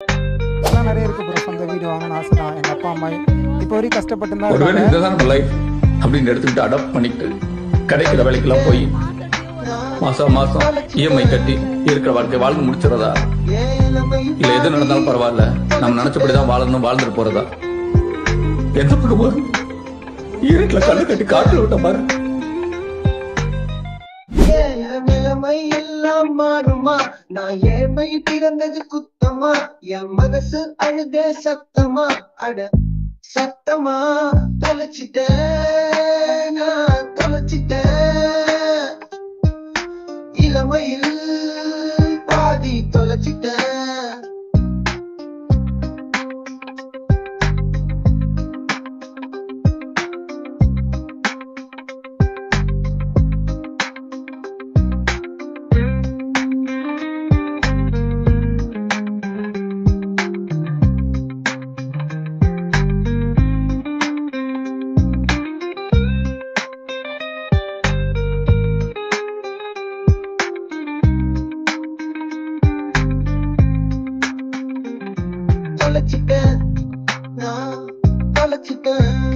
இதெல்லாம் நிறைய இருக்கு ப்ரோ. சொந்த வீடு வாங்கணும்னு ஆசை தான். எங்கள் அப்பா அம்மா இப்போ வரைக்கும் கஷ்டப்பட்டு தான் ஒருவேளை இருக்காங்க. இதுதான் நம்ம லைஃப் அப்படின்னு எடுத்துக்கிட்டு அடாப்ட் பண்ணிக்கிட்டு கிடைக்கிற வேலைக்கெல்லாம் போய் மாசம் மாசம் இஎம்ஐ கட்டி இருக்கிற வாழ்க்கை வாழ்ந்து முடிச்சிடறதா, இல்ல எது நடந்தாலும் பரவாயில்ல நம்ம நினைச்சபடிதான் வாழணும் வாழ்ந்துட்டு போறதா? எந்த பக்கம் வரும்? இருட்டுல கண்ணு கட்டி காட்டுல விட்ட பாரு. நிலைமை எல்லாம் மாறுமா? நான் ஏழ்மை பிறந்தது குத்தமா? என் மனசு அழுதே சத்தமா? அட சத்தமா தொலைச்சிட்டேன், நான் தொலைச்சிட்டேன். இளமையில் பாதி தொலைச்சிட்டேன். தொலைச்சிட்டேன், நான் தொலைச்சிட்டேன்.